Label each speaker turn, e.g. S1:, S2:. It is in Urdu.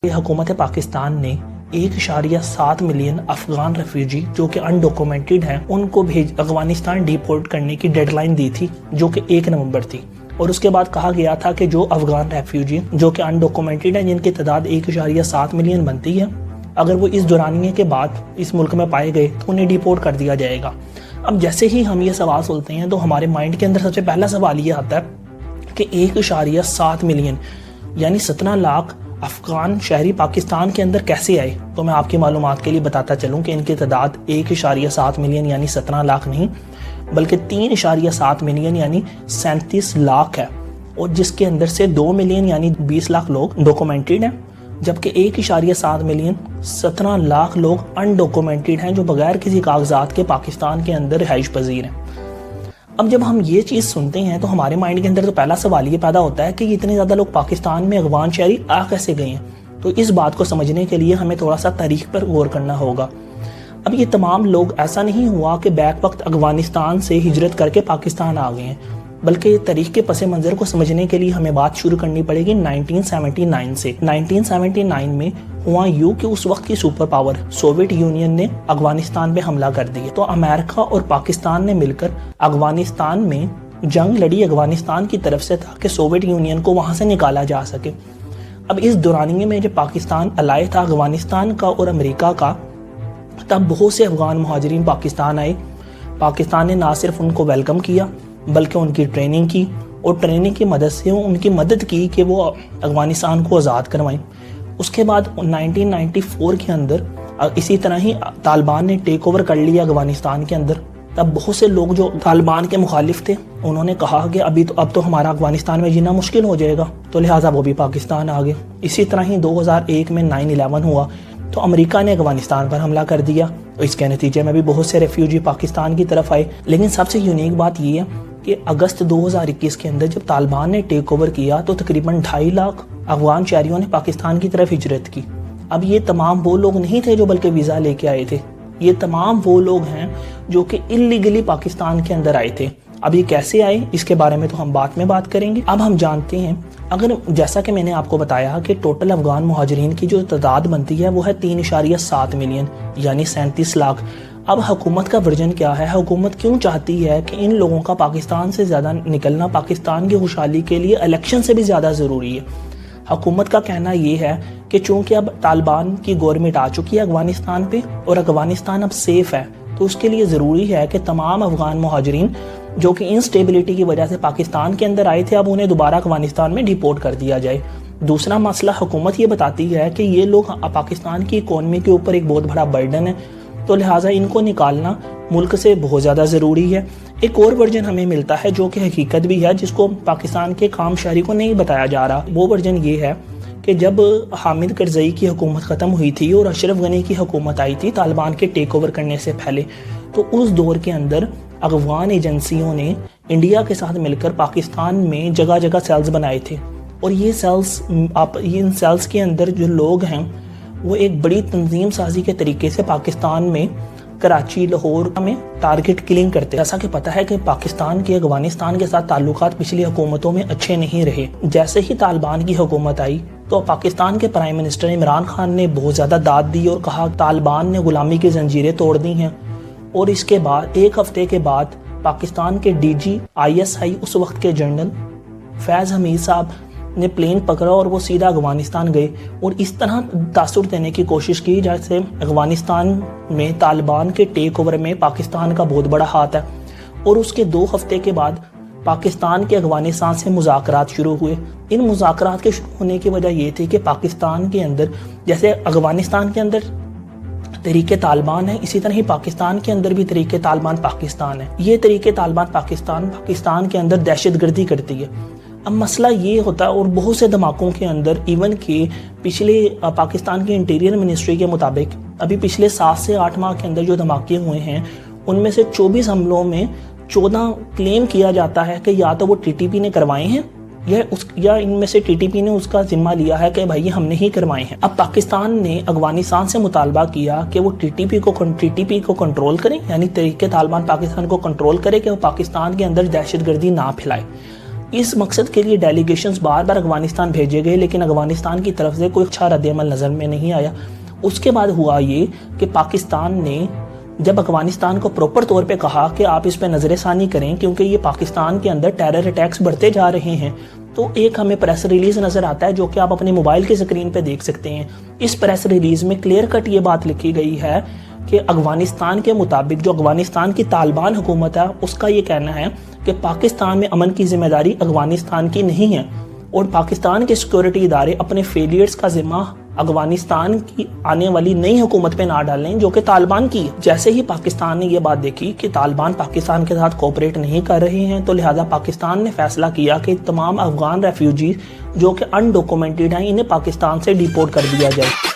S1: حکومت پاکستان نے 1.7 ملین افغان ریفیوجی جو کہ انڈاکومنٹڈ ہیں ان کو افغانستان ڈیپورٹ کرنے کی ڈیڈ لائن دی تھی جو کہ 1 نومبر تھی، اور اس کے بعد کہا گیا تھا کہ جو افغان ریفیوجی جو کہ انڈاکومنٹڈ ہیں جن کی تعداد 1.7 ملین بنتی ہے، اگر وہ اس دورانیے کے بعد اس ملک میں پائے گئے تو انہیں ڈیپورٹ کر دیا جائے گا۔ اب جیسے ہی ہم یہ سوال سنتے ہیں تو ہمارے مائنڈ کے اندر سب سے پہلا سوال یہ آتا ہے کہ 1.7 ملین یعنی 17 لاکھ افغان شہری پاکستان کے اندر کیسے آئے؟ تو میں آپ کی معلومات کے لیے بتاتا چلوں کہ ان کی تعداد 1.7 ملین یعنی 17 لاکھ نہیں بلکہ 3.7 ملین یعنی 37 لاکھ ہے، اور جس کے اندر سے 2 ملین یعنی 20 لاکھ لوگ ڈاکومنٹڈ ہیں، جبکہ 1.7 ملین 17 لاکھ لوگ انڈاکومنٹڈ ہیں جو بغیر کسی کاغذات کے پاکستان کے اندر رہائش پذیر ہیں۔ اب جب ہم یہ چیز سنتے ہیں تو ہمارے مائنڈ کے اندر تو پہلا سوال یہ پیدا ہوتا ہے کہ یہ اتنے زیادہ لوگ پاکستان میں افغان شہری آ کیسے گئے ہیں؟ تو اس بات کو سمجھنے کے لیے ہمیں تھوڑا سا تاریخ پر غور کرنا ہوگا۔ اب یہ تمام لوگ ایسا نہیں ہوا کہ بیک وقت افغانستان سے ہجرت کر کے پاکستان آ گئے ہیں، بلکہ تاریخ کے پس منظر کو سمجھنے کے لیے ہمیں بات شروع کرنی پڑے گی 1979 سے۔ 1979 میں ہوا یوں کہ اس وقت کی سپر پاور سوویت یونین نے افغانستان پہ حملہ کر دیا، تو امریکہ اور پاکستان نے مل کر افغانستان میں جنگ لڑی افغانستان کی طرف سے تاکہ سوویت یونین کو وہاں سے نکالا جا سکے۔ اب اس دورانیے میں جب پاکستان الائے تھا افغانستان کا اور امریکہ کا، تب بہت سے افغان مہاجرین پاکستان آئے۔ پاکستان نے نہ صرف ان کو ویلکم کیا بلکہ ان کی ٹریننگ کی، اور ٹریننگ کی مدد سے ان کی مدد کی کہ وہ افغانستان کو آزاد کروائیں۔ اس کے بعد 1994 کے اندر اسی طرح ہی طالبان نے ٹیک اوور کر لیا افغانستان کے اندر۔ تب بہت سے لوگ جو طالبان کے مخالف تھے انہوں نے کہا کہ اب تو ہمارا افغانستان میں جینا مشکل ہو جائے گا، تو لہٰذا وہ بھی پاکستان آ گئے۔ اسی طرح ہی 2001 میں 9/11 ہوا تو امریکہ نے افغانستان پر حملہ کر دیا، اس کے نتیجے میں بھی بہت سے ریفیوجی پاکستان کی طرف آئے۔ لیکن سب سے یونیک بات یہ ہے کہ اگست 2021 کے اندر جب طالبان نے ٹیک اوور کیا تو تقریباً 2.5 لاکھ افغان شہریوں نے پاکستان کی طرف ہجرت کی۔ اب یہ تمام وہ لوگ نہیں تھے جو بلکہ ویزا لے کے آئے تھے، یہ تمام وہ لوگ ہیں جو کہ اللیگلی پاکستان کے اندر آئے تھے۔ اب یہ کیسے آئے اس کے بارے میں تو ہم بعد میں بات کریں گے۔ اب ہم جانتے ہیں، اگر جیسا کہ میں نے آپ کو بتایا کہ ٹوٹل افغان مہاجرین کی جو تعداد بنتی ہے وہ ہے 3.7 ملین یعنی 37 لاکھ۔ اب حکومت کا ورژن کیا ہے؟ حکومت کیوں چاہتی ہے کہ ان لوگوں کا پاکستان سے زیادہ نکلنا پاکستان کی خوشحالی کے لیے الیکشن سے بھی زیادہ ضروری ہے؟ حکومت کا کہنا یہ ہے کہ چونکہ اب طالبان کی گورنمنٹ آ چکی ہے افغانستان پہ اور افغانستان اب سیف ہے، تو اس کے لیے ضروری ہے کہ تمام افغان مہاجرین جو کہ انسٹیبلٹی کی وجہ سے پاکستان کے اندر آئے تھے اب انہیں دوبارہ افغانستان میں ڈیپورٹ کر دیا جائے۔ دوسرا مسئلہ، حکومت یہ بتاتی ہے کہ یہ لوگ پاکستان کی اکانومی کے اوپر ایک بہت بڑا برڈن ہے، تو لہٰذا ان کو نکالنا ملک سے بہت زیادہ ضروری ہے۔ ایک اور ورژن ہمیں ملتا ہے جو کہ حقیقت بھی ہے، جس کو پاکستان کے عام شہری کو نہیں بتایا جا رہا۔ وہ ورژن یہ ہے کہ جب حامد کرزئی کی حکومت ختم ہوئی تھی اور اشرف غنی کی حکومت آئی تھی طالبان کے ٹیک اوور کرنے سے پہلے، تو اس دور کے اندر افغان ایجنسیوں نے انڈیا کے ساتھ مل کر پاکستان میں جگہ جگہ سیلز بنائے تھے، اور یہ سیلز ان سیلز کے اندر جو لوگ ہیں وہ ایک بڑی تنظیم سازی کے طریقے سے پاکستان میں کراچی، لاہور میں ٹارگٹ کلنگ کرتے۔ جیسا کہ پتہ ہے کہ پاکستان کے افغانستان کے ساتھ تعلقات پچھلی حکومتوں میں اچھے نہیں رہے۔ جیسے ہی طالبان کی حکومت آئی تو پاکستان کے پرائم منسٹر عمران خان نے بہت زیادہ داد دی اور کہا طالبان نے غلامی کی زنجیریں توڑ دی ہیں، اور اس کے بعد 1 ہفتے کے بعد پاکستان کے DG ISI اس وقت کے جنرل فیض حمید صاحب نے پلین پکڑا اور وہ سیدھا افغانستان گئے، اور اس طرح تاثر دینے کی کوشش کی جیسے افغانستان میں طالبان کے ٹیک اوور میں پاکستان کا بہت بڑا ہاتھ ہے۔ اور اس کے 2 ہفتے کے بعد پاکستان کے افغانستان سے مذاکرات شروع ہوئے۔ ان مذاکرات کے شروع ہونے کی وجہ یہ تھی کہ پاکستان کے اندر جیسے افغانستان کے اندر طریقے طالبان ہے، اسی طرح ہی پاکستان کے اندر بھی طریقے طالبان پاکستان ہے۔ یہ طریقے طالبان پاکستان کے اندر دہشت گردی کرتی ہے۔ اب مسئلہ یہ ہوتا ہے، اور بہت سے دھماکوں کے اندر ایون کہ پچھلے پاکستان کے انٹیریئر منسٹری کے مطابق ابھی پچھلے 7 سے 8 ماہ کے اندر جو دھماکے ہوئے ہیں ان میں سے 24 حملوں میں 14 کلیم کیا جاتا ہے کہ یا تو وہ TTP نے کروائے ہیں یا ان میں سے TTP نے اس کا ذمہ لیا ہے کہ بھائی ہم نے ہی کروائے ہیں۔ اب پاکستان نے افغانستان سے مطالبہ کیا کہ وہ TTP کو کنٹرول کریں، یعنی طریقے طالبان پاکستان کو کنٹرول کرے کہ وہ پاکستان کے اندر دہشت گردی نہ پھیلائے۔ اس مقصد کے لیے ڈیلیگیشنز بار بار افغانستان بھیجے گئے لیکن افغانستان کی طرف سے کوئی اچھا رد عمل نظر میں نہیں آیا۔ اس کے بعد ہوا یہ کہ پاکستان نے جب افغانستان کو پروپر طور پہ کہا کہ آپ اس پہ نظر ثانی کریں کیونکہ یہ پاکستان کے اندر ٹیرر اٹیکس بڑھتے جا رہے ہیں، تو ایک ہمیں پریس ریلیز نظر آتا ہے جو کہ آپ اپنے موبائل کی سکرین پہ دیکھ سکتے ہیں۔ اس پریس ریلیز میں کلیئر کٹ یہ بات لکھی گئی ہے کہ افغانستان کے مطابق جو افغانستان کی طالبان حکومت ہے اس کا یہ کہنا ہے کہ پاکستان میں امن کی ذمہ داری افغانستان کی نہیں ہے اور پاکستان کے سیکورٹی ادارے اپنے فیلیئرز کا ذمہ افغانستان کی آنے والی نئی حکومت پہ نہ ڈالیں جو کہ طالبان کی ہے۔ جیسے ہی پاکستان نے یہ بات دیکھی کہ طالبان پاکستان کے ساتھ کوپریٹ نہیں کر رہے ہیں تو لہٰذا پاکستان نے فیصلہ کیا کہ تمام افغان ریفیوجیز جو کہ انڈاکومنٹڈ ہیں انہیں پاکستان سے ڈیپورٹ کر دیا جائے۔